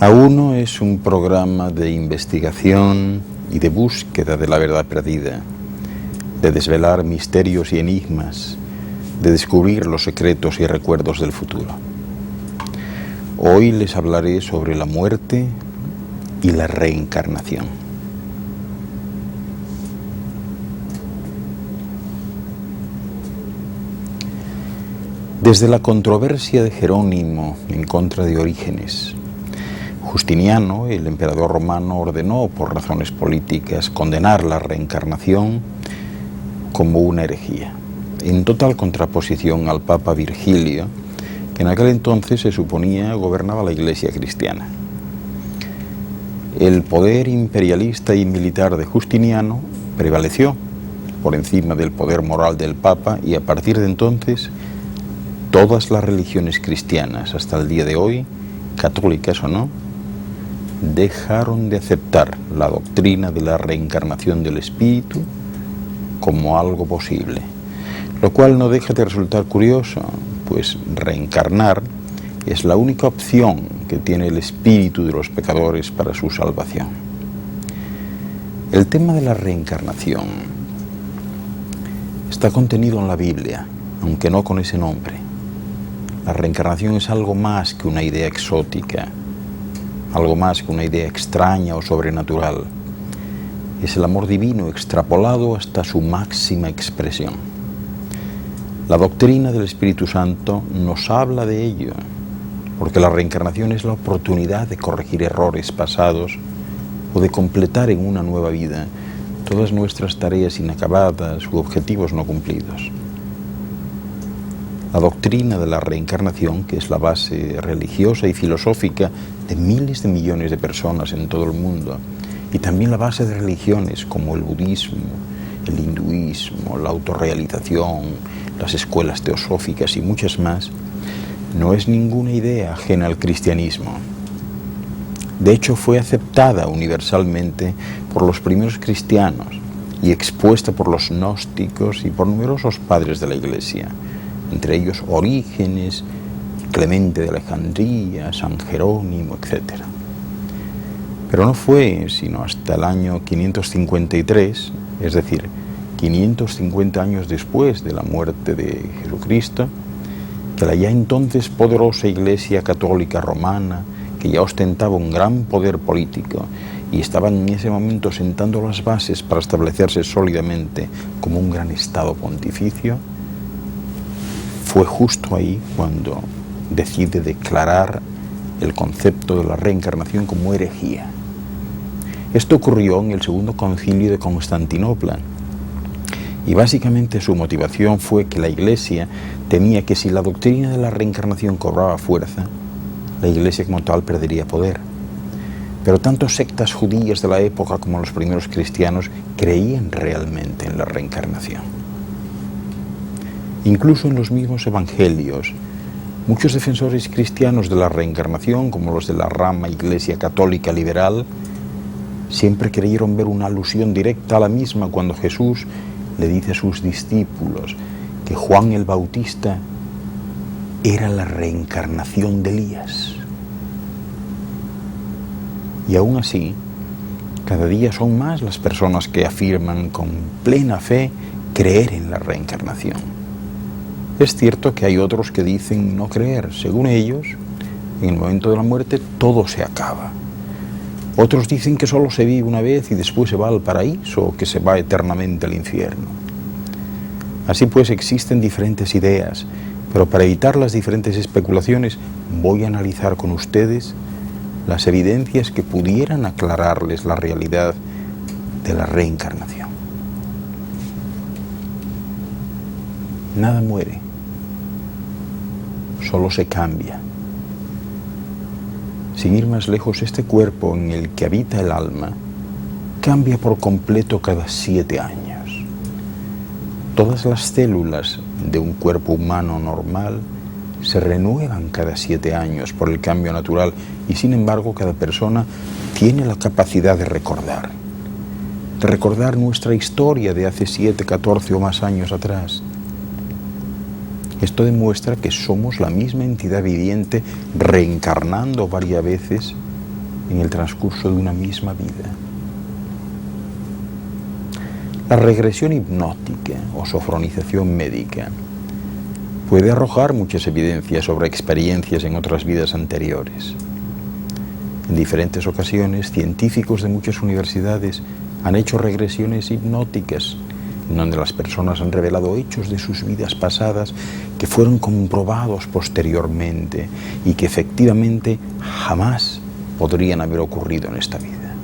A1 es un programa de investigación y de búsqueda de la verdad perdida, de desvelar misterios y enigmas, de descubrir los secretos y recuerdos del futuro. Hoy les hablaré sobre la muerte y la reencarnación. Desde la controversia de Jerónimo en contra de Orígenes, Justiniano, el emperador romano, ordenó por razones políticas condenar la reencarnación como una herejía, en total contraposición al Papa Virgilio, que en aquel entonces se suponía gobernaba la Iglesia cristiana. El poder imperialista y militar de Justiniano prevaleció por encima del poder moral del Papa, y a partir de entonces todas las religiones cristianas hasta el día de hoy, católicas o no, dejaron de aceptar la doctrina de la reencarnación del espíritu como algo posible, lo cual no deja de resultar curioso, pues reencarnar es la única opción que tiene el espíritu de los pecadores para su salvación. El tema de la reencarnación está contenido en la Biblia, aunque no con ese nombre. La reencarnación es algo más que una idea exótica, algo más que una idea extraña o sobrenatural. Es el amor divino extrapolado hasta su máxima expresión. La doctrina del Espíritu Santo nos habla de ello, porque la reencarnación es la oportunidad de corregir errores pasados o de completar en una nueva vida todas nuestras tareas inacabadas u objetivos no cumplidos. La doctrina de la reencarnación, que es la base religiosa y filosófica de miles de millones de personas en todo el mundo, y también la base de religiones como el budismo, el hinduismo, la autorrealización, las escuelas teosóficas y muchas más, no es ninguna idea ajena al cristianismo. De hecho, fue aceptada universalmente por los primeros cristianos y expuesta por los gnósticos y por numerosos padres de la Iglesia, entre ellos Orígenes, Clemente de Alejandría, San Jerónimo, etc. Pero no fue sino hasta el año 553, es decir, 550 años después de la muerte de Jesucristo, que la ya entonces poderosa Iglesia Católica Romana, que ya ostentaba un gran poder político y estaba en ese momento sentando las bases para establecerse sólidamente como un gran Estado pontificio, fue justo ahí cuando decide declarar el concepto de la reencarnación como herejía. Esto ocurrió en el Segundo Concilio de Constantinopla, y básicamente su motivación fue que la Iglesia temía que si la doctrina de la reencarnación cobraba fuerza, la Iglesia como tal perdería poder. Pero tanto sectas judías de la época como los primeros cristianos creían realmente en la reencarnación. Incluso en los mismos evangelios, muchos defensores cristianos de la reencarnación, como los de la rama Iglesia Católica Liberal, siempre creyeron ver una alusión directa a la misma cuando Jesús le dice a sus discípulos que Juan el Bautista era la reencarnación de Elías. Y aún así, cada día son más las personas que afirman con plena fe creer en la reencarnación. Es cierto que hay otros que dicen no creer. Según ellos, en el momento de la muerte todo se acaba. Otros dicen que solo se vive una vez y después se va al paraíso o que se va eternamente al infierno. Así pues, existen diferentes ideas, pero para evitar las diferentes especulaciones voy a analizar con ustedes las evidencias que pudieran aclararles la realidad de la reencarnación. Nada muere, solo se cambia. Sin ir más lejos, este cuerpo en el que habita el alma cambia por completo cada 7 años. Todas las células de un cuerpo humano normal se renuevan cada 7 años por el cambio natural, y sin embargo cada persona tiene la capacidad de recordar nuestra historia de hace 7, 14 o más años atrás. Esto demuestra que somos la misma entidad viviente reencarnando varias veces en el transcurso de una misma vida. La regresión hipnótica o sofronización médica puede arrojar muchas evidencias sobre experiencias en otras vidas anteriores. En diferentes ocasiones, científicos de muchas universidades han hecho regresiones hipnóticas, en donde las personas han revelado hechos de sus vidas pasadas que fueron comprobados posteriormente y que efectivamente jamás podrían haber ocurrido en esta vida.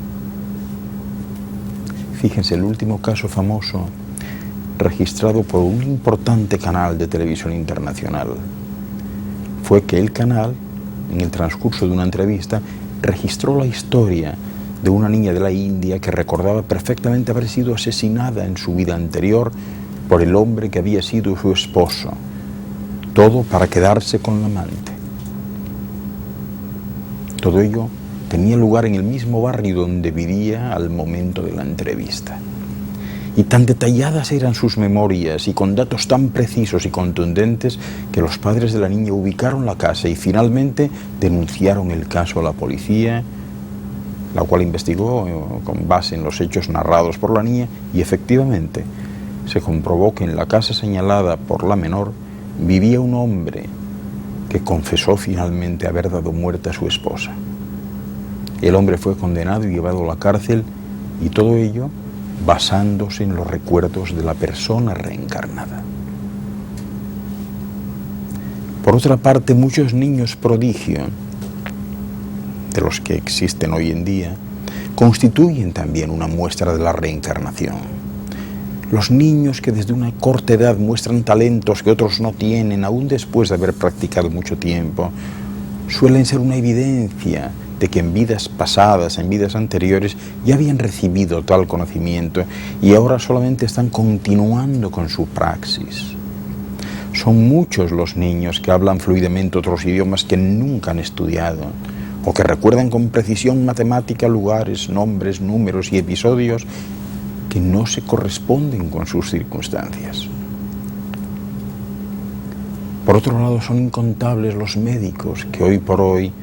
Fíjense, el último caso famoso registrado por un importante canal de televisión internacional fue que el canal, en el transcurso de una entrevista, registró la historia de una niña de la India que recordaba perfectamente haber sido asesinada en su vida anterior por el hombre que había sido su esposo, todo para quedarse con la amante. Todo ello tenía lugar en el mismo barrio donde vivía al momento de la entrevista. Y tan detalladas eran sus memorias y con datos tan precisos y contundentes que los padres de la niña ubicaron la casa y finalmente denunciaron el caso a la policía, la cual investigó con base en los hechos narrados por la niña y efectivamente se comprobó que en la casa señalada por la menor vivía un hombre que confesó finalmente haber dado muerte a su esposa. El hombre fue condenado y llevado a la cárcel y todo ello basándose en los recuerdos de la persona reencarnada. Por otra parte, muchos niños prodigio, de los que existen hoy en día, constituyen también una muestra de la reencarnación. Los niños que desde una corta edad muestran talentos que otros no tienen, aún después de haber practicado mucho tiempo, suelen ser una evidencia de que en vidas pasadas, en vidas anteriores, ya habían recibido tal conocimiento y ahora solamente están continuando con su praxis. Son muchos los niños que hablan fluidamente otros idiomas que nunca han estudiado, o que recuerdan con precisión matemática lugares, nombres, números y episodios que no se corresponden con sus circunstancias. Por otro lado, son incontables los médicos que hoy por hoy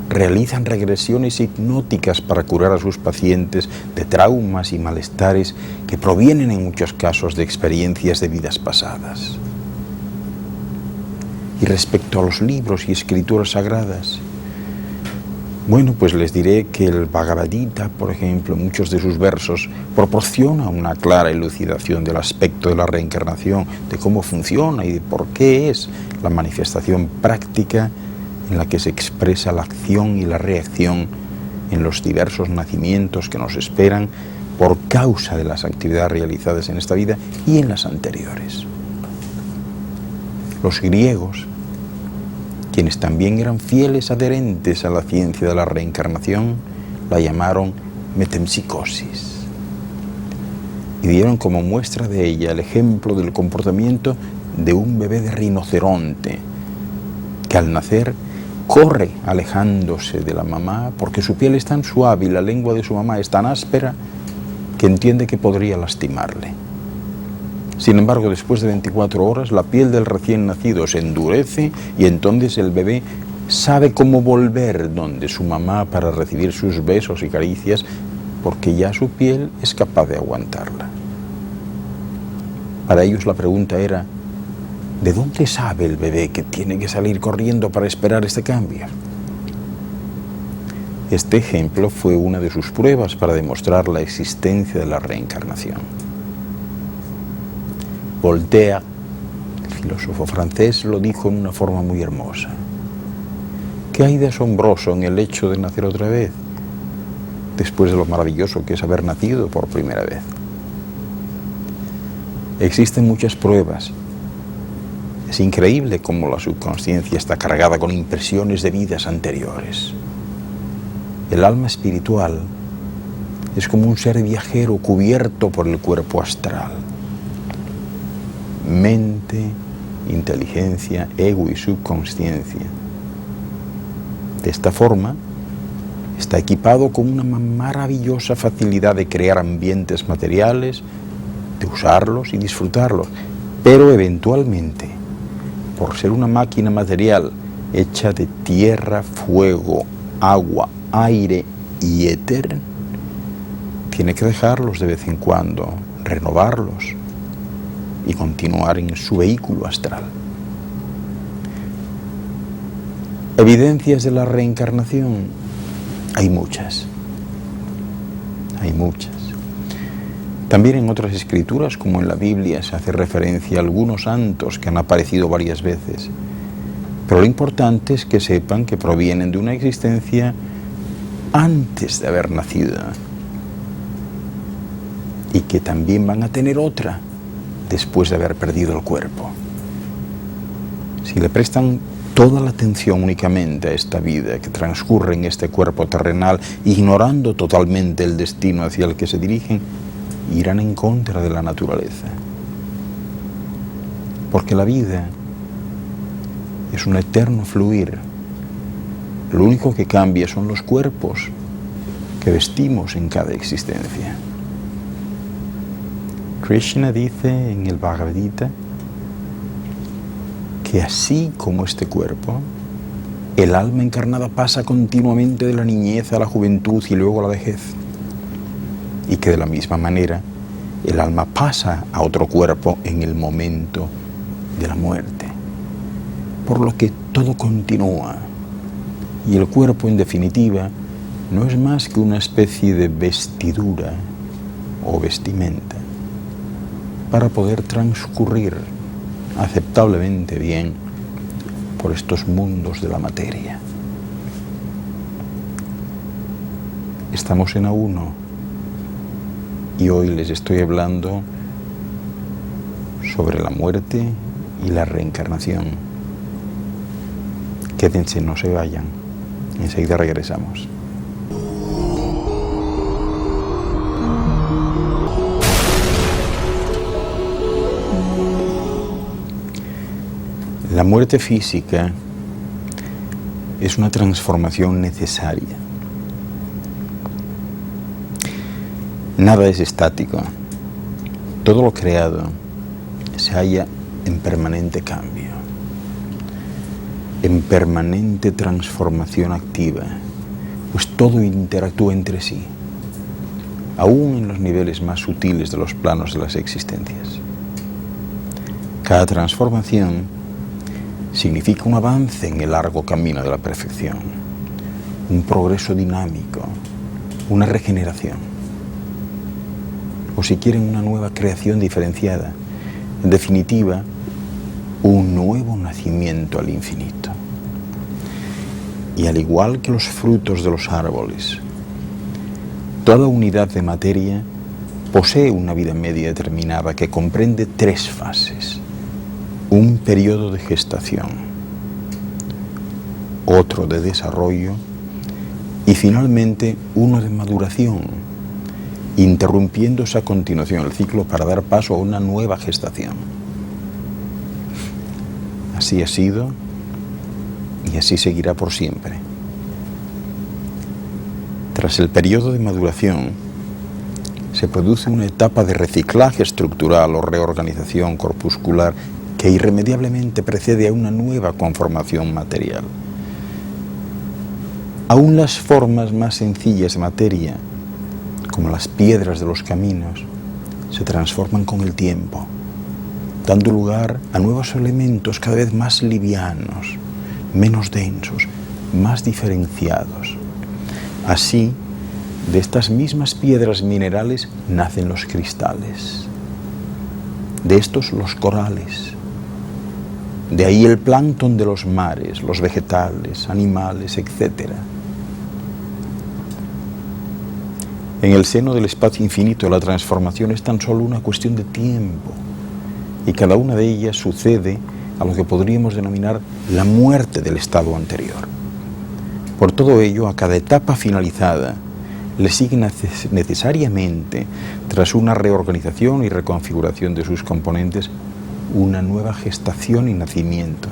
realizan regresiones hipnóticas para curar a sus pacientes de traumas y malestares que provienen en muchos casos de experiencias de vidas pasadas. Y respecto a los libros y escrituras sagradas, bueno, pues les diré que el Bhagavad Gita, por ejemplo, en muchos de sus versos, proporciona una clara elucidación del aspecto de la reencarnación, de cómo funciona y de por qué es la manifestación práctica en la que se expresa la acción y la reacción en los diversos nacimientos que nos esperan por causa de las actividades realizadas en esta vida y en las anteriores. Los griegos, quienes también eran fieles adherentes a la ciencia de la reencarnación, la llamaron metempsicosis y dieron como muestra de ella el ejemplo del comportamiento de un bebé de rinoceronte que al nacer corre alejándose de la mamá porque su piel es tan suave y la lengua de su mamá es tan áspera que entiende que podría lastimarle. Sin embargo, después de 24 horas, la piel del recién nacido se endurece y entonces el bebé sabe cómo volver donde su mamá para recibir sus besos y caricias porque ya su piel es capaz de aguantarla. Para ellos la pregunta era: ¿de dónde sabe el bebé que tiene que salir corriendo para esperar este cambio? Este ejemplo fue una de sus pruebas para demostrar la existencia de la reencarnación. Voltaire, el filósofo francés, lo dijo en una forma muy hermosa. ¿Qué hay de asombroso en el hecho de nacer otra vez, después de lo maravilloso que es haber nacido por primera vez? Existen muchas pruebas. Es increíble cómo la subconsciencia está cargada con impresiones de vidas anteriores. El alma espiritual es como un ser viajero cubierto por el cuerpo astral. Mente, inteligencia, ego y subconsciencia. De esta forma, está equipado con una maravillosa facilidad de crear ambientes materiales, de usarlos y disfrutarlos, pero eventualmente, por ser una máquina material hecha de tierra, fuego, agua, aire y éter, tiene que dejarlos de vez en cuando, renovarlos y continuar en su vehículo astral. Evidencias de la reencarnación, hay muchas. También en otras escrituras, como en la Biblia, se hace referencia a algunos santos que han aparecido varias veces. Pero lo importante es que sepan que provienen de una existencia antes de haber nacido y que también van a tener otra después de haber perdido el cuerpo. Si le prestan toda la atención únicamente a esta vida que transcurre en este cuerpo terrenal, ignorando totalmente el destino hacia el que se dirigen, irán en contra de la naturaleza. Porque la vida es un eterno fluir. Lo único que cambia son los cuerpos que vestimos en cada existencia. Krishna dice en el Bhagavad Gita que así como este cuerpo, el alma encarnada pasa continuamente de la niñez a la juventud y luego a la vejez. Y que de la misma manera, el alma pasa a otro cuerpo en el momento de la muerte. Por lo que todo continúa. Y el cuerpo, en definitiva, no es más que una especie de vestidura o vestimenta para poder transcurrir aceptablemente bien por estos mundos de la materia. Estamos en A1 y hoy les estoy hablando sobre la muerte y la reencarnación. Quédense, no se vayan, enseguida regresamos. La muerte física es una transformación necesaria. Nada es estático. Todo lo creado se halla en permanente cambio, en permanente transformación activa, pues todo interactúa entre sí, aún en los niveles más sutiles de los planos de las existencias. Cada transformación significa un avance en el largo camino de la perfección, un progreso dinámico, una regeneración, o si quieren una nueva creación diferenciada, en definitiva, un nuevo nacimiento al infinito. Y al igual que los frutos de los árboles, toda unidad de materia posee una vida media determinada que comprende 3 fases. Un periodo de gestación, otro de desarrollo y finalmente uno de maduración, interrumpiéndose a continuación el ciclo para dar paso a una nueva gestación. Así ha sido y así seguirá por siempre. Tras el periodo de maduración, se produce una etapa de reciclaje estructural o reorganización corpuscular que irremediablemente precede a una nueva conformación material. Aún las formas más sencillas de materia, como las piedras de los caminos, se transforman con el tiempo, dando lugar a nuevos elementos cada vez más livianos, menos densos, más diferenciados. Así, de estas mismas piedras minerales nacen los cristales, de estos los corales. De ahí el plancton de los mares, los vegetales, animales, etc. En el seno del espacio infinito, la transformación es tan solo una cuestión de tiempo, y cada una de ellas sucede a lo que podríamos denominar la muerte del estado anterior. Por todo ello, a cada etapa finalizada, le sigue necesariamente, tras una reorganización y reconfiguración de sus componentes, una nueva gestación y nacimiento,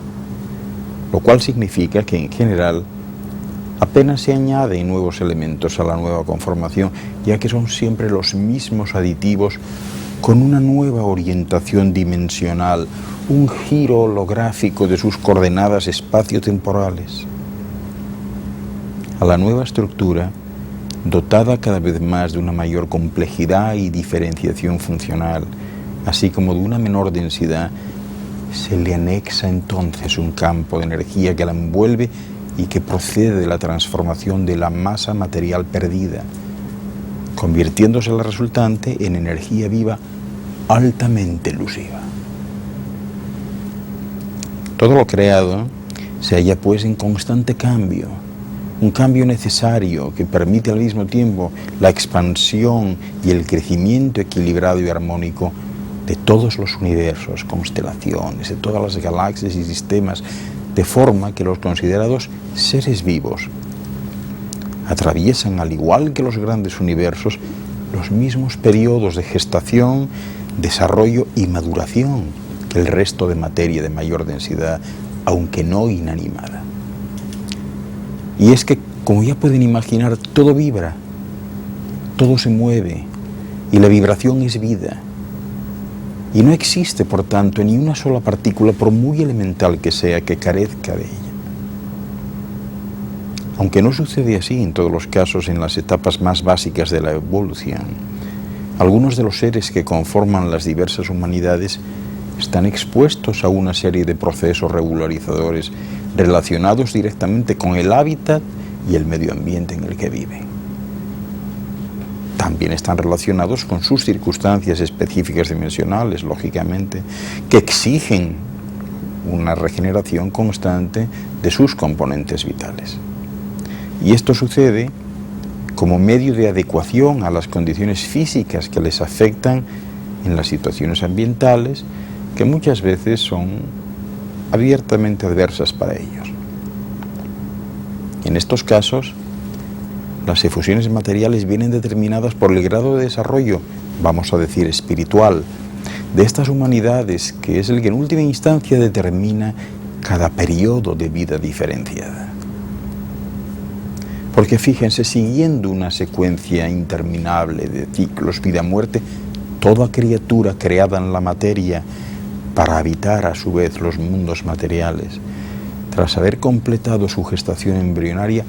lo cual significa que en general apenas se añaden nuevos elementos a la nueva conformación, ya que son siempre los mismos aditivos con una nueva orientación dimensional, un giro holográfico de sus coordenadas espaciotemporales. A la nueva estructura dotada cada vez más de una mayor complejidad y diferenciación funcional, así como de una menor densidad, se le anexa entonces un campo de energía que la envuelve y que procede de la transformación de la masa material perdida, convirtiéndose la resultante en energía viva altamente elusiva. Todo lo creado se halla pues en constante cambio, un cambio necesario que permite al mismo tiempo la expansión y el crecimiento equilibrado y armónico de todos los universos, constelaciones, de todas las galaxias y sistemas, de forma que los considerados seres vivos atraviesan, al igual que los grandes universos, los mismos periodos de gestación, desarrollo y maduración que el resto de materia de mayor densidad, aunque no inanimada. Y es que, como ya pueden imaginar, todo vibra, todo se mueve, y la vibración es vida. Y no existe, por tanto, ni una sola partícula, por muy elemental que sea, que carezca de ella. Aunque no sucede así en todos los casos en las etapas más básicas de la evolución, algunos de los seres que conforman las diversas humanidades están expuestos a una serie de procesos regularizadores relacionados directamente con el hábitat y el medio ambiente en el que viven. También están relacionados con sus circunstancias específicas dimensionales, lógicamente, que exigen una regeneración constante de sus componentes vitales. Y esto sucede como medio de adecuación a las condiciones físicas que les afectan en las situaciones ambientales, que muchas veces son abiertamente adversas para ellos. En estos casos, las efusiones materiales vienen determinadas por el grado de desarrollo, vamos a decir espiritual, de estas humanidades, que es el que en última instancia determina cada periodo de vida diferenciada. Porque fíjense, siguiendo una secuencia interminable de ciclos vida-muerte, toda criatura creada en la materia para habitar a su vez los mundos materiales, tras haber completado su gestación embrionaria,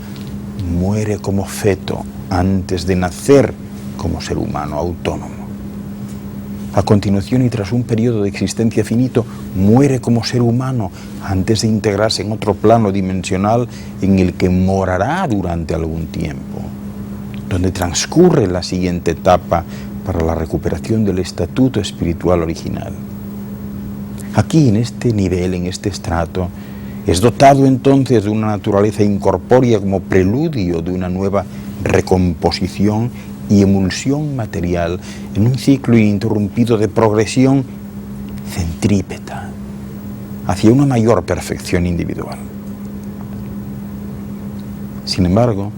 muere como feto antes de nacer como ser humano autónomo. A continuación, y tras un periodo de existencia finito, muere como ser humano antes de integrarse en otro plano dimensional en el que morará durante algún tiempo, donde transcurre la siguiente etapa para la recuperación del estatuto espiritual original. Aquí, en este nivel, en este estrato, es dotado entonces de una naturaleza incorpórea como preludio de una nueva recomposición y emulsión material en un ciclo ininterrumpido de progresión centrípeta hacia una mayor perfección individual. Sin embargo,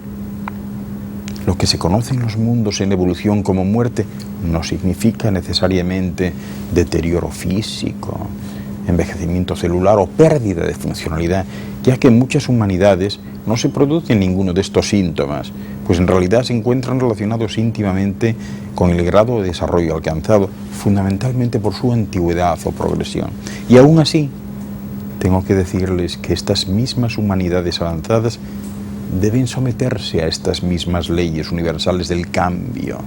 lo que se conoce en los mundos en evolución como muerte no significa necesariamente deterioro físico, envejecimiento celular o pérdida de funcionalidad, ya que en muchas humanidades no se produce ninguno de estos síntomas, pues en realidad se encuentran relacionados íntimamente con el grado de desarrollo alcanzado, fundamentalmente por su antigüedad o progresión. Y aún así, tengo que decirles que estas mismas humanidades avanzadas deben someterse a estas mismas leyes universales del cambio,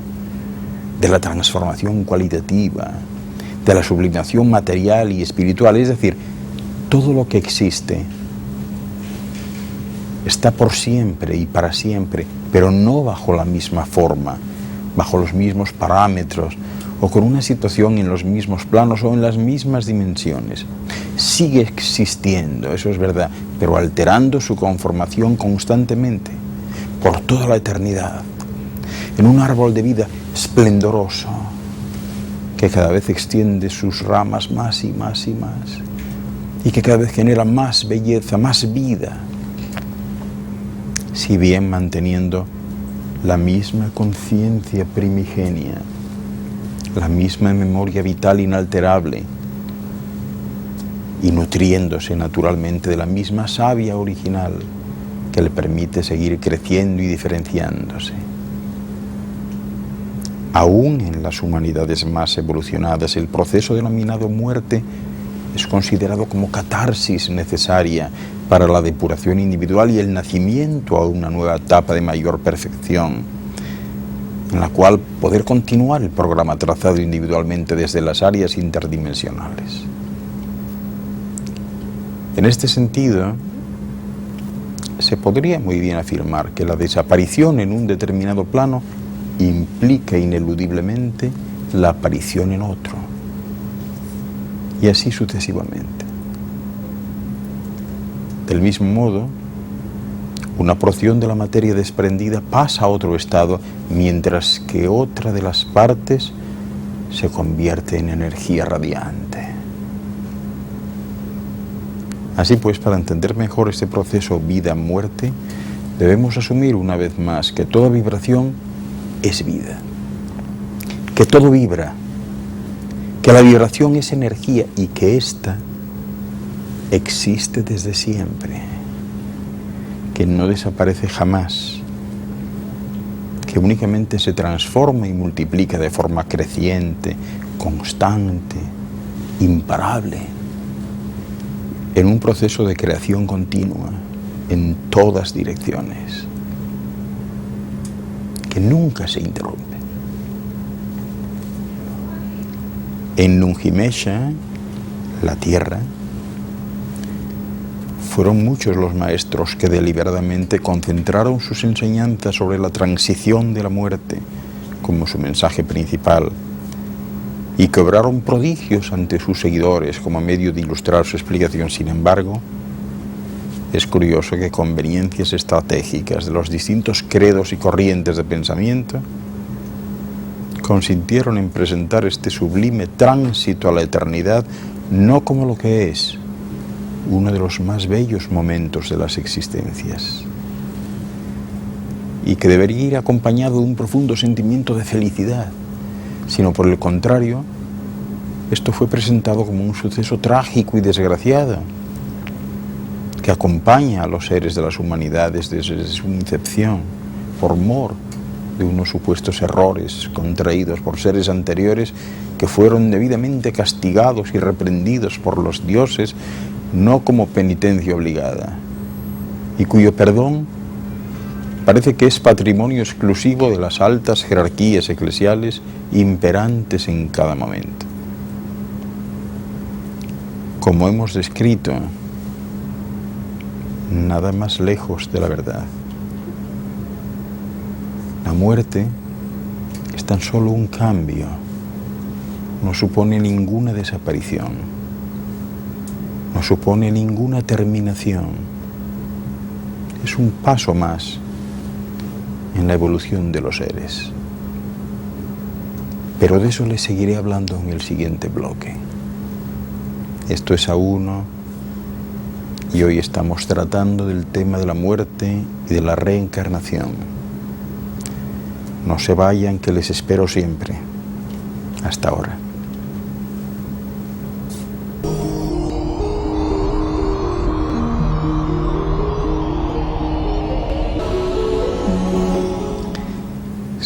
de la transformación cualitativa, de la sublimación material y espiritual, es decir, todo lo que existe está por siempre y para siempre, pero no bajo la misma forma, bajo los mismos parámetros o con una situación en los mismos planos o en las mismas dimensiones. Sigue existiendo, eso es verdad, pero alterando su conformación constantemente, por toda la eternidad, en un árbol de vida esplendoroso, que cada vez extiende sus ramas más y más y más, y que cada vez genera más belleza, más vida, si bien manteniendo la misma conciencia primigenia, la misma memoria vital inalterable, y nutriéndose naturalmente de la misma savia original que le permite seguir creciendo y diferenciándose. Aún en las humanidades más evolucionadas, el proceso denominado muerte es considerado como catarsis necesaria para la depuración individual y el nacimiento a una nueva etapa de mayor perfección, en la cual poder continuar el programa trazado individualmente desde las áreas interdimensionales. En este sentido, se podría muy bien afirmar que la desaparición en un determinado plano implica ineludiblemente la aparición en otro, y así sucesivamente. Del mismo modo, una porción de la materia desprendida pasa a otro estado, mientras que otra de las partes se convierte en energía radiante. Así pues, para entender mejor este proceso vida-muerte, debemos asumir una vez más que toda vibración es vida, que todo vibra, que la vibración es energía y que ésta existe desde siempre, que no desaparece jamás, que únicamente se transforma y multiplica de forma creciente, constante, imparable, en un proceso de creación continua en todas direcciones, que nunca se interrumpe. En Nunjimesha, la tierra, fueron muchos los maestros que deliberadamente concentraron sus enseñanzas sobre la transición de la muerte como su mensaje principal, y que obraron prodigios ante sus seguidores como medio de ilustrar su explicación. Sin embargo, es curioso que conveniencias estratégicas de los distintos credos y corrientes de pensamiento consintieron en presentar este sublime tránsito a la eternidad no como lo que es uno de los más bellos momentos de las existencias, y que debería ir acompañado de un profundo sentimiento de felicidad, sino por el contrario, esto fue presentado como un suceso trágico y desgraciado que acompaña a los seres de las humanidades desde su incepción, por mor de unos supuestos errores contraídos por seres anteriores que fueron debidamente castigados y reprendidos por los dioses, no como penitencia obligada, y cuyo perdón parece que es patrimonio exclusivo de las altas jerarquías eclesiales imperantes en cada momento. Como hemos descrito, nada más lejos de la verdad. La muerte es tan solo un cambio, no supone ninguna desaparición, no supone ninguna terminación, es un paso más en la evolución de los seres. Pero de eso les seguiré hablando en el siguiente bloque. Esto es A1 y hoy estamos tratando del tema de la muerte y de la reencarnación. No se vayan, que les espero siempre. Hasta ahora.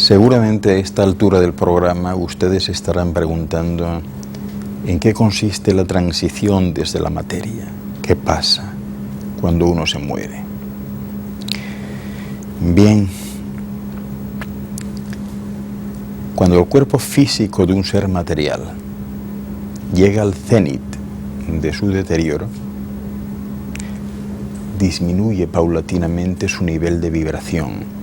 Seguramente a esta altura del programa ustedes estarán preguntando en qué consiste la transición desde la materia. ¿Qué pasa cuando uno se muere? Bien, cuando el cuerpo físico de un ser material llega al cenit de su deterioro, disminuye paulatinamente su nivel de vibración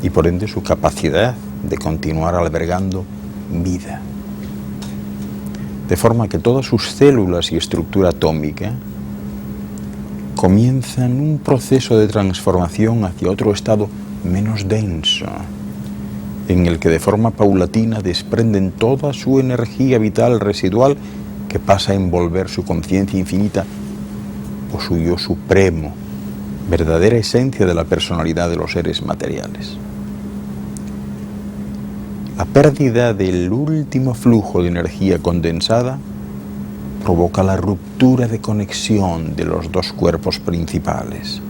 y por ende su capacidad de continuar albergando vida. De forma que todas sus células y estructura atómica comienzan un proceso de transformación hacia otro estado menos denso, en el que de forma paulatina desprenden toda su energía vital residual que pasa a envolver su conciencia infinita o su yo supremo, verdadera esencia de la personalidad de los seres materiales. La pérdida del último flujo de energía condensada provoca la ruptura de conexión de los dos cuerpos principales,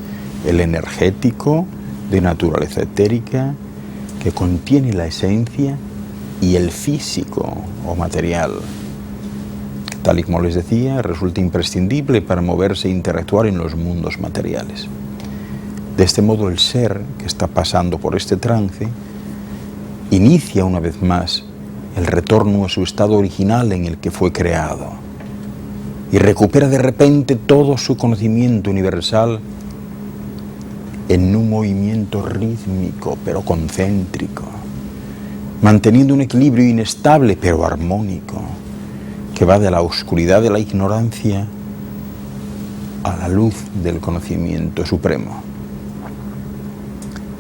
el energético de naturaleza etérica, que contiene la esencia, y el físico o material, que, tal y como les decía, resulta imprescindible para moverse e interactuar en los mundos materiales. De este modo, el ser que está pasando por este trance inicia una vez más el retorno a su estado original en el que fue creado y recupera de repente todo su conocimiento universal en un movimiento rítmico pero concéntrico, manteniendo un equilibrio inestable pero armónico, que va de la oscuridad de la ignorancia a la luz del conocimiento supremo.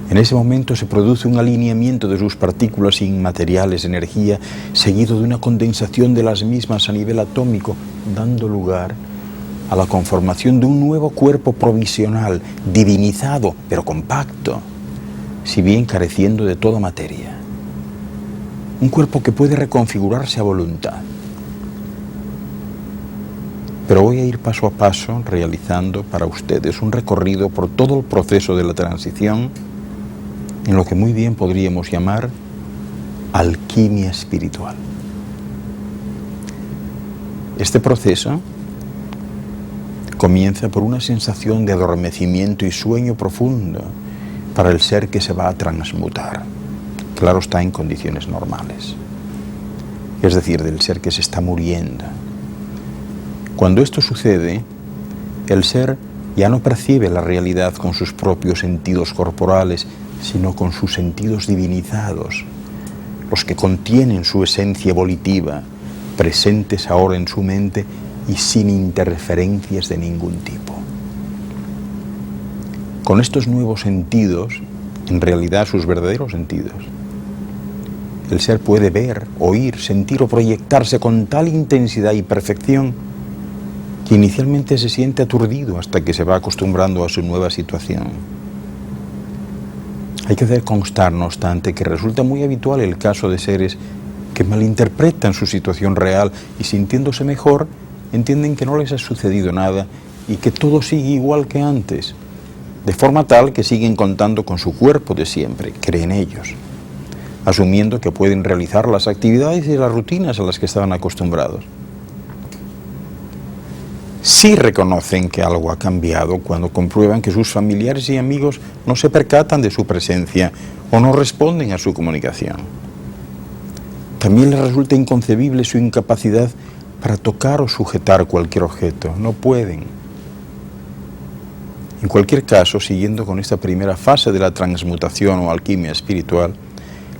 En ese momento se produce un alineamiento de sus partículas inmateriales de energía, seguido de una condensación de las mismas a nivel atómico, dando lugar a la conformación de un nuevo cuerpo provisional, divinizado, pero compacto, si bien careciendo de toda materia. Un cuerpo que puede reconfigurarse a voluntad. Pero voy a ir paso a paso realizando para ustedes un recorrido por todo el proceso de la transición en lo que muy bien podríamos llamar alquimia espiritual. Este proceso comienza por una sensación de adormecimiento y sueño profundo para el ser que se va a transmutar. Claro está, en condiciones normales. Es decir, del ser que se está muriendo. Cuando esto sucede, el ser ya no percibe la realidad con sus propios sentidos corporales, sino con sus sentidos divinizados, los que contienen su esencia volitiva, presentes ahora en su mente y sin interferencias de ningún tipo. Con estos nuevos sentidos, en realidad sus verdaderos sentidos, el ser puede ver, oír, sentir o proyectarse con tal intensidad y perfección que inicialmente se siente aturdido hasta que se va acostumbrando a su nueva situación. Hay que hacer constar, no obstante, que resulta muy habitual el caso de seres que malinterpretan su situación real y, sintiéndose mejor, entienden que no les ha sucedido nada y que todo sigue igual que antes, de forma tal que siguen contando con su cuerpo de siempre, creen ellos, asumiendo que pueden realizar las actividades y las rutinas a las que estaban acostumbrados. Sí reconocen que algo ha cambiado cuando comprueban que sus familiares y amigos no se percatan de su presencia o no responden a su comunicación. También les resulta inconcebible su incapacidad para tocar o sujetar cualquier objeto. No pueden. En cualquier caso, siguiendo con esta primera fase de la transmutación o alquimia espiritual,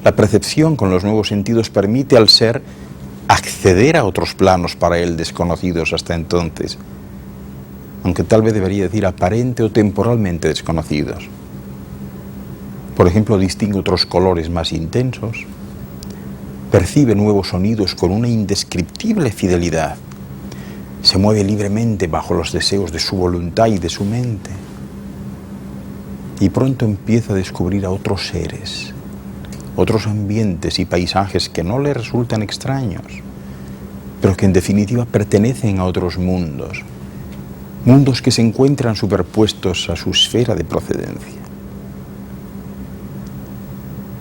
la percepción con los nuevos sentidos permite al ser acceder a otros planos para él desconocidos hasta entonces, aunque tal vez debería decir aparente o temporalmente desconocidos. Por ejemplo, distingue otros colores más intensos, percibe nuevos sonidos con una indescriptible fidelidad, se mueve libremente bajo los deseos de su voluntad y de su mente, y pronto empieza a descubrir a otros seres, otros ambientes y paisajes que no le resultan extraños, pero que en definitiva pertenecen a otros mundos, mundos que se encuentran superpuestos a su esfera de procedencia.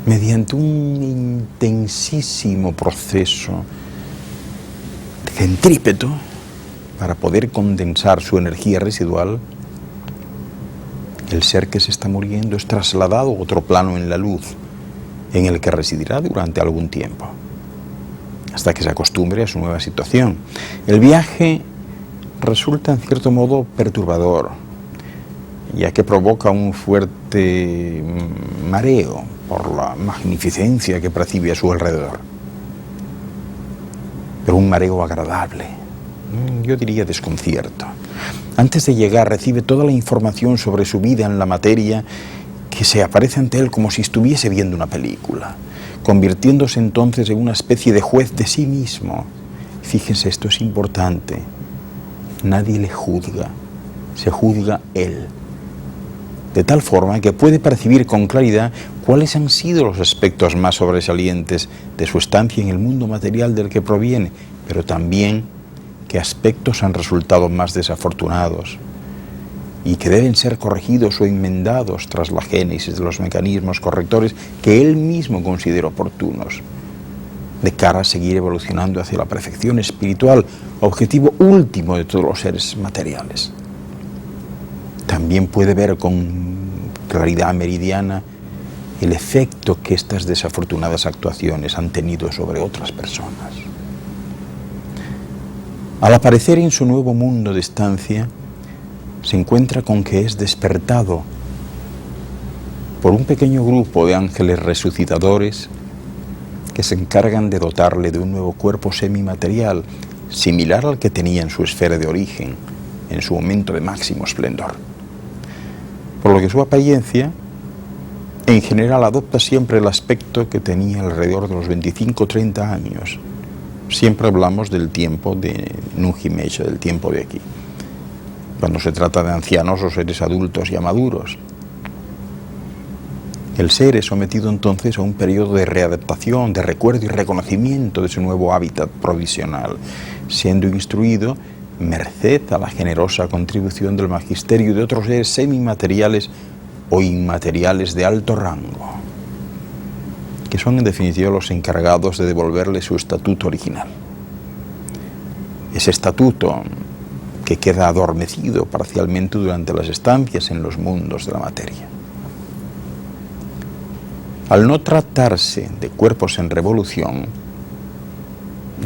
Mediante un intensísimo proceso centrípeto para poder condensar su energía residual, el ser que se está muriendo es trasladado a otro plano en la luz, en el que residirá durante algún tiempo, hasta que se acostumbre a su nueva situación. El viaje resulta en cierto modo perturbador, ya que provoca un fuerte mareo por la magnificencia que percibe a su alrededor, pero un mareo agradable, yo diría desconcierto. Antes de llegar recibe toda la información sobre su vida en la materia que se aparece ante él como si estuviese viendo una película, convirtiéndose entonces en una especie de juez de sí mismo. Fíjense, esto es importante. Nadie le juzga, se juzga él, de tal forma que puede percibir con claridad cuáles han sido los aspectos más sobresalientes de su estancia en el mundo material del que proviene, pero también qué aspectos han resultado más desafortunados y que deben ser corregidos o enmendados tras la génesis de los mecanismos correctores que él mismo considera oportunos, de cara a seguir evolucionando hacia la perfección espiritual, objetivo último de todos los seres materiales. También puede ver con claridad meridiana el efecto que estas desafortunadas actuaciones han tenido sobre otras personas. Al aparecer en su nuevo mundo de estancia, se encuentra con que es despertado por un pequeño grupo de ángeles resucitadores que se encargan de dotarle de un nuevo cuerpo semimaterial, similar al que tenía en su esfera de origen, en su momento de máximo esplendor. Por lo que su apariencia, en general, adopta siempre el aspecto que tenía alrededor de los 25 o 30 años. Siempre hablamos del tiempo de Nunjimecha, del tiempo de aquí, cuando se trata de ancianos o seres adultos ya maduros. El ser es sometido entonces a un periodo de readaptación, de recuerdo y reconocimiento de su nuevo hábitat provisional, siendo instruido merced a la generosa contribución del magisterio de otros seres semimateriales o inmateriales de alto rango, que son en definitiva los encargados de devolverle su estatuto original. Ese estatuto que queda adormecido parcialmente durante las estancias en los mundos de la materia. Al no tratarse de cuerpos en revolución,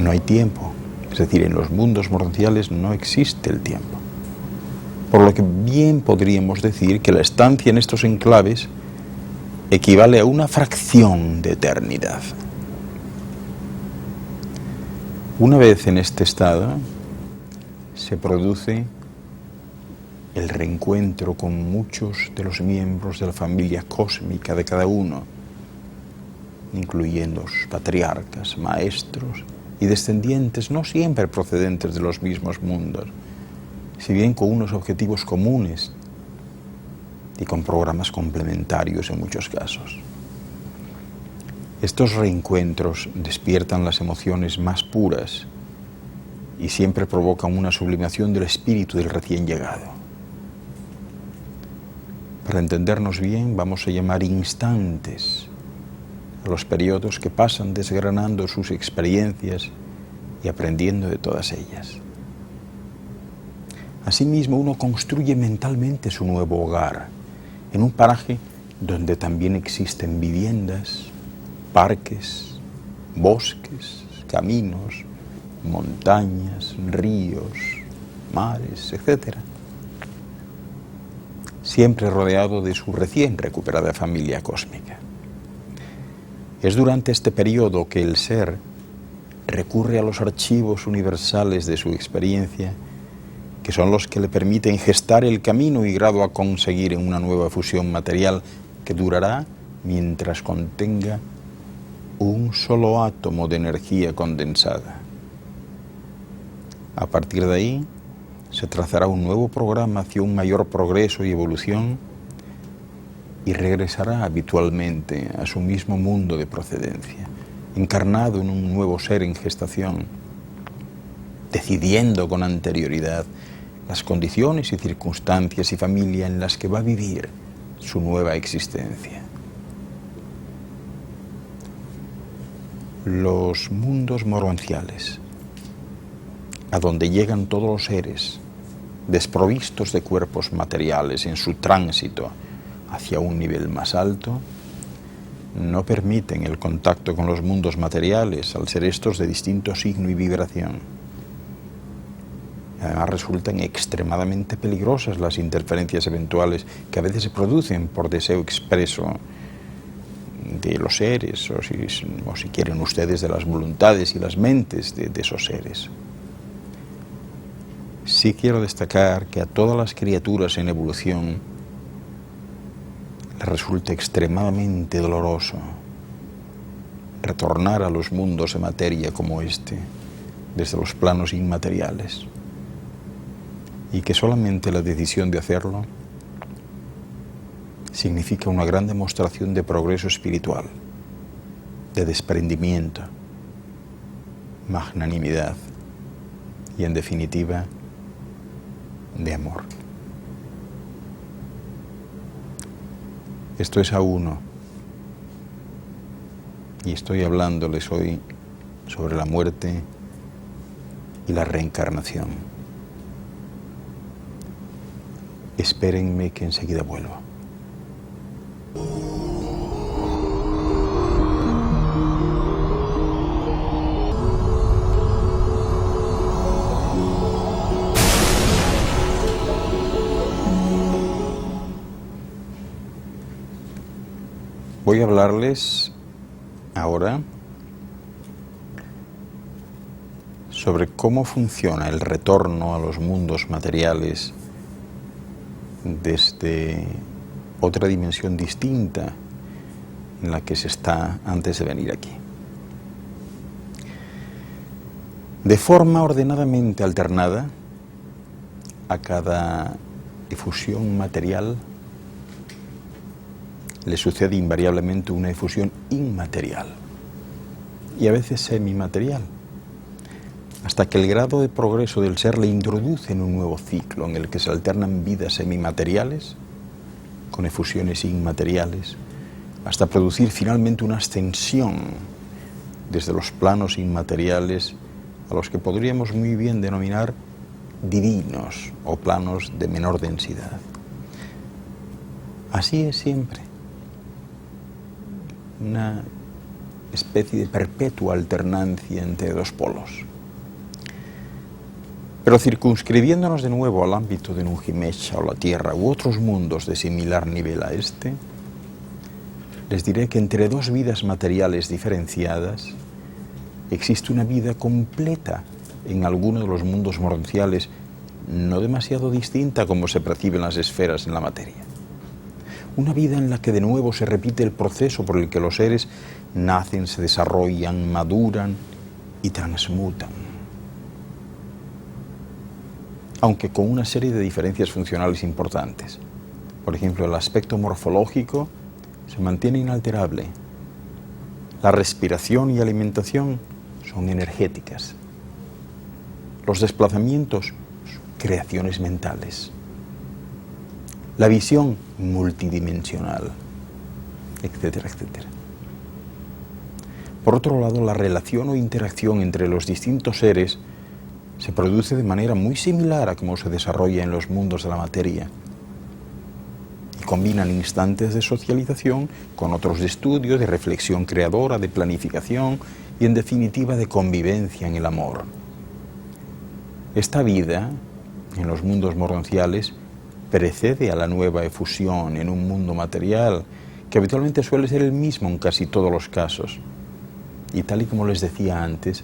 no hay tiempo, es decir, en los mundos morciales no existe el tiempo. Por lo que bien podríamos decir que la estancia en estos enclaves equivale a una fracción de eternidad. Una vez en este estado, se produce el reencuentro con muchos de los miembros de la familia cósmica de cada uno, incluyendo sus patriarcas, maestros y descendientes, no siempre procedentes de los mismos mundos, si bien con unos objetivos comunes y con programas complementarios en muchos casos. Estos reencuentros despiertan las emociones más puras y siempre provocan una sublimación del espíritu del recién llegado. Para entendernos bien, vamos a llamar instantes a los periodos que pasan desgranando sus experiencias y aprendiendo de todas ellas. Asimismo, uno construye mentalmente su nuevo hogar, en un paraje donde también existen viviendas, parques, bosques, caminos, montañas, ríos, mares, etc. Siempre rodeado de su recién recuperada familia cósmica. Es durante este periodo que el ser recurre a los archivos universales de su experiencia, que son los que le permiten gestar el camino y grado a conseguir en una nueva fusión material que durará mientras contenga un solo átomo de energía condensada. A partir de ahí, se trazará un nuevo programa hacia un mayor progreso y evolución y regresará habitualmente a su mismo mundo de procedencia, encarnado en un nuevo ser en gestación, decidiendo con anterioridad las condiciones y circunstancias y familia en las que va a vivir su nueva existencia. Los mundos moronciales, a donde llegan todos los seres desprovistos de cuerpos materiales en su tránsito hacia un nivel más alto, no permiten el contacto con los mundos materiales al ser estos de distinto signo y vibración. Además, resultan extremadamente peligrosas las interferencias eventuales que a veces se producen por deseo expreso de los seres, o si quieren ustedes, de las voluntades y las mentes de esos seres. Sí quiero destacar que a todas las criaturas en evolución les resulta extremadamente doloroso retornar a los mundos de materia como este, desde los planos inmateriales, y que solamente la decisión de hacerlo significa una gran demostración de progreso espiritual, de desprendimiento, magnanimidad y, en definitiva, de amor. Esto es A1 y estoy hablándoles hoy sobre la muerte y la reencarnación. Espérenme que enseguida vuelvo. Voy a hablarles ahora sobre cómo funciona el retorno a los mundos materiales desde otra dimensión distinta en la que se está antes de venir aquí. De forma ordenadamente alternada, a cada efusión material le sucede invariablemente una efusión inmaterial y a veces semimaterial, hasta que el grado de progreso del ser le introduce en un nuevo ciclo en el que se alternan vidas semimateriales con efusiones inmateriales, hasta producir finalmente una ascensión desde los planos inmateriales a los que podríamos muy bien denominar divinos o planos de menor densidad. Así es siempre. Una especie de perpetua alternancia entre dos polos. Pero circunscribiéndonos de nuevo al ámbito de Nunjimecha o la Tierra u otros mundos de similar nivel a este, les diré que entre dos vidas materiales diferenciadas existe una vida completa en alguno de los mundos morenciales, no demasiado distinta como se perciben las esferas en la materia. Una vida en la que de nuevo se repite el proceso por el que los seres nacen, se desarrollan, maduran y transmutan. Aunque con una serie de diferencias funcionales importantes. Por ejemplo, el aspecto morfológico se mantiene inalterable. La respiración y alimentación son energéticas. Los desplazamientos son creaciones mentales. La visión multidimensional, etcétera, etcétera. Por otro lado, la relación o interacción entre los distintos seres se produce de manera muy similar a cómo se desarrolla en los mundos de la materia y combinan instantes de socialización con otros de estudio, de reflexión creadora, de planificación y, en definitiva, de convivencia en el amor. Esta vida, en los mundos morenciales, precede a la nueva efusión en un mundo material que habitualmente suele ser el mismo en casi todos los casos. Y tal y como les decía antes,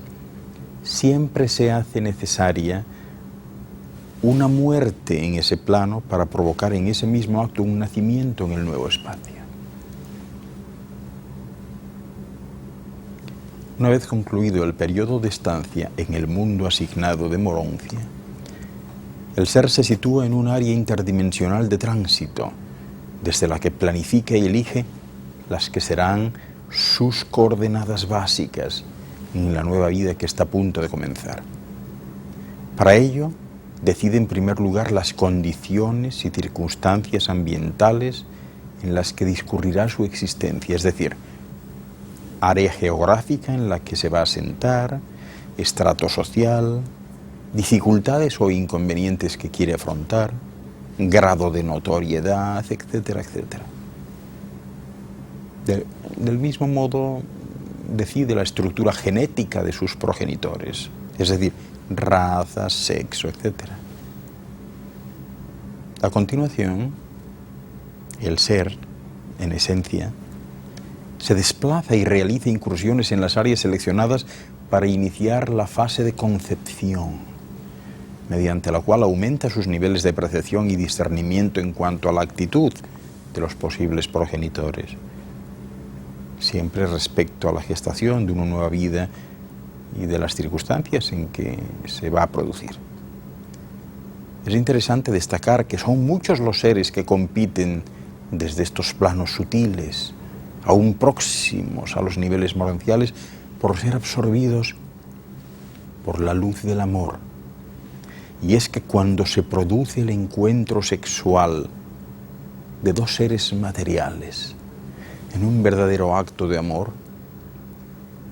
siempre se hace necesaria una muerte en ese plano para provocar en ese mismo acto un nacimiento en el nuevo espacio. Una vez concluido el periodo de estancia en el mundo asignado de Moroncia, el ser se sitúa en un área interdimensional de tránsito, desde la que planifica y elige las que serán sus coordenadas básicas en la nueva vida que está a punto de comenzar. Para ello, decide en primer lugar las condiciones y circunstancias ambientales en las que discurrirá su existencia, es decir, área geográfica en la que se va a asentar, estrato social, dificultades o inconvenientes que quiere afrontar, grado de notoriedad, etcétera, etcétera. Del mismo modo, decide la estructura genética de sus progenitores, es decir, raza, sexo, etcétera. A continuación, el ser, en esencia, se desplaza y realiza incursiones en las áreas seleccionadas para iniciar la fase de concepción, mediante la cual aumenta sus niveles de percepción y discernimiento en cuanto a la actitud de los posibles progenitores, siempre respecto a la gestación de una nueva vida y de las circunstancias en que se va a producir. Es interesante destacar que son muchos los seres que compiten desde estos planos sutiles, aún próximos a los niveles morenciales, por ser absorbidos por la luz del amor. Y es que cuando se produce el encuentro sexual de dos seres materiales en un verdadero acto de amor,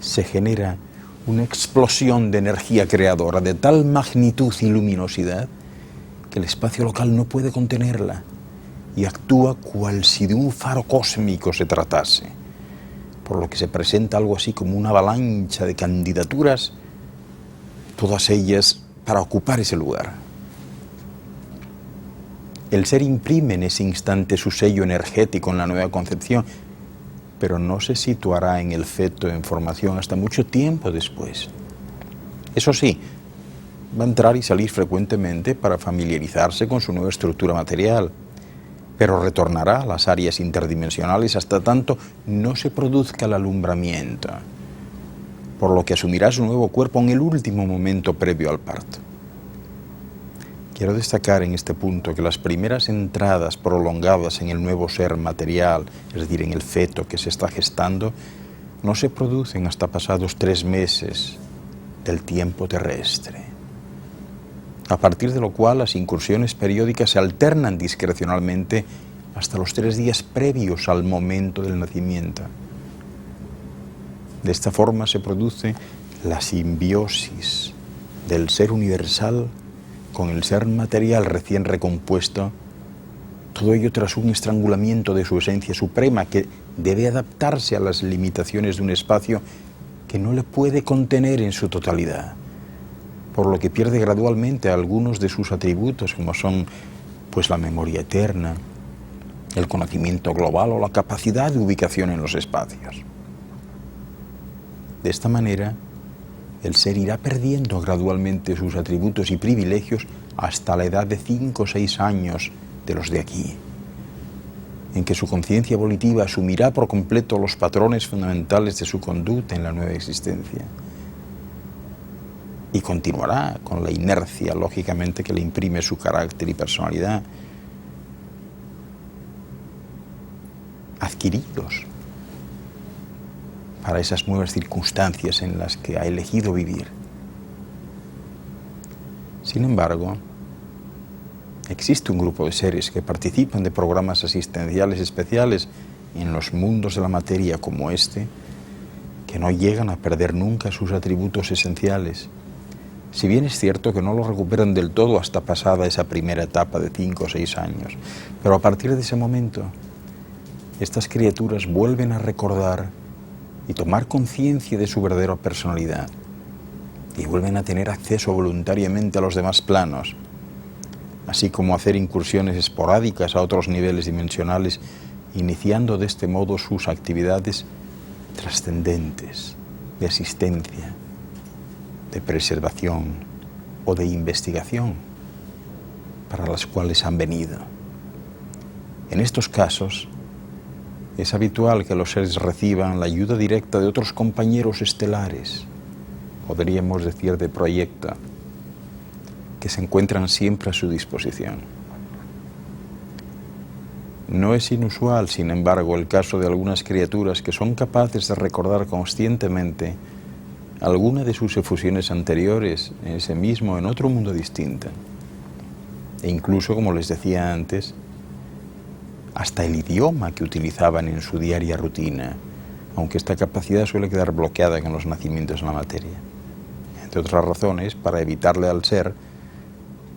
se genera una explosión de energía creadora de tal magnitud y luminosidad que el espacio local no puede contenerla y actúa cual si de un faro cósmico se tratase, por lo que se presenta algo así como una avalancha de candidaturas, todas ellas para ocupar ese lugar. El ser imprime en ese instante su sello energético en la nueva concepción, pero no se situará en el feto en formación hasta mucho tiempo después. Eso sí, va a entrar y salir frecuentemente para familiarizarse con su nueva estructura material, pero retornará a las áreas interdimensionales hasta tanto no se produzca el alumbramiento, por lo que asumirá su nuevo cuerpo en el último momento previo al parto. Quiero destacar en este punto que las primeras entradas prolongadas en el nuevo ser material, es decir, en el feto que se está gestando, no se producen hasta pasados 3 meses del tiempo terrestre, a partir de lo cual las incursiones periódicas se alternan discrecionalmente hasta los 3 días previos al momento del nacimiento. De esta forma se produce la simbiosis del ser universal con el ser material recién recompuesto, todo ello tras un estrangulamiento de su esencia suprema que debe adaptarse a las limitaciones de un espacio que no le puede contener en su totalidad, por lo que pierde gradualmente algunos de sus atributos, como son pues la memoria eterna, el conocimiento global o la capacidad de ubicación en los espacios. De esta manera, el ser irá perdiendo gradualmente sus atributos y privilegios hasta la edad de 5 o 6 años de los de aquí, en que su conciencia volitiva asumirá por completo los patrones fundamentales de su conducta en la nueva existencia y continuará con la inercia, lógicamente, que le imprime su carácter y personalidad, adquiridos para esas nuevas circunstancias en las que ha elegido vivir. Sin embargo, existe un grupo de seres que participan de programas asistenciales especiales en los mundos de la materia como este, que no llegan a perder nunca sus atributos esenciales, si bien es cierto que no lo recuperan del todo hasta pasada esa primera etapa de 5 o 6 años, pero a partir de ese momento, estas criaturas vuelven a recordar y tomar conciencia de su verdadera personalidad y vuelven a tener acceso voluntariamente a los demás planos, así como hacer incursiones esporádicas a otros niveles dimensionales, iniciando de este modo sus actividades trascendentes de asistencia, de preservación o de investigación para las cuales han venido. En estos casos, es habitual que los seres reciban la ayuda directa de otros compañeros estelares, podríamos decir de proyecto, que se encuentran siempre a su disposición. No es inusual, sin embargo, el caso de algunas criaturas que son capaces de recordar conscientemente alguna de sus efusiones anteriores en ese mismo, en otro mundo distinto. E incluso, como les decía antes, hasta el idioma que utilizaban en su diaria rutina, aunque esta capacidad suele quedar bloqueada con los nacimientos en la materia. Entre otras razones, para evitarle al ser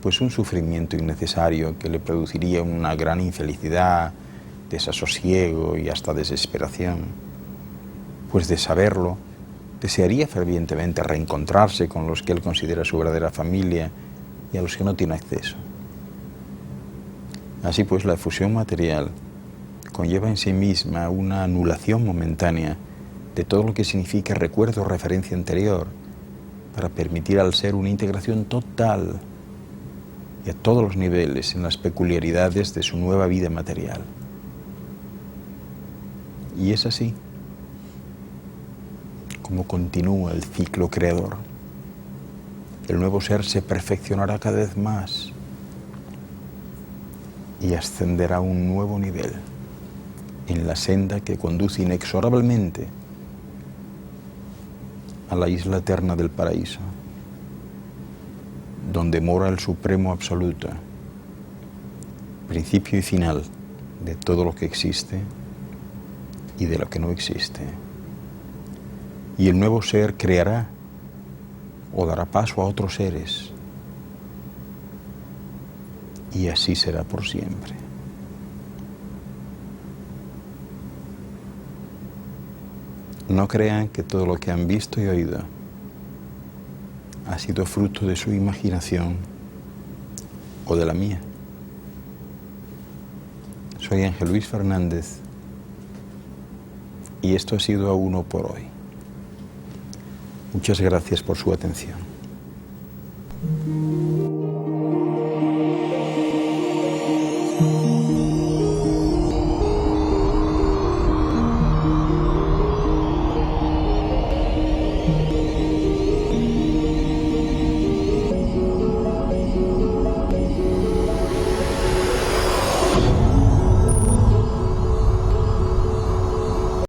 pues un sufrimiento innecesario que le produciría una gran infelicidad, desasosiego y hasta desesperación. Pues de saberlo, desearía fervientemente reencontrarse con los que él considera su verdadera familia y a los que no tiene acceso. Así pues, la efusión material conlleva en sí misma una anulación momentánea de todo lo que significa recuerdo o referencia anterior, para permitir al ser una integración total y a todos los niveles en las peculiaridades de su nueva vida material. Y es así como continúa el ciclo creador. El nuevo ser se perfeccionará cada vez más y ascenderá a un nuevo nivel en la senda que conduce inexorablemente a la isla eterna del paraíso, donde mora el Supremo Absoluto, principio y final de todo lo que existe y de lo que no existe. Y el nuevo ser creará o dará paso a otros seres, y así será por siempre. No crean que todo lo que han visto y oído ha sido fruto de su imaginación o de la mía. Soy Ángel Luis Fernández Y esto ha sido A Uno por hoy. Muchas gracias por su atención.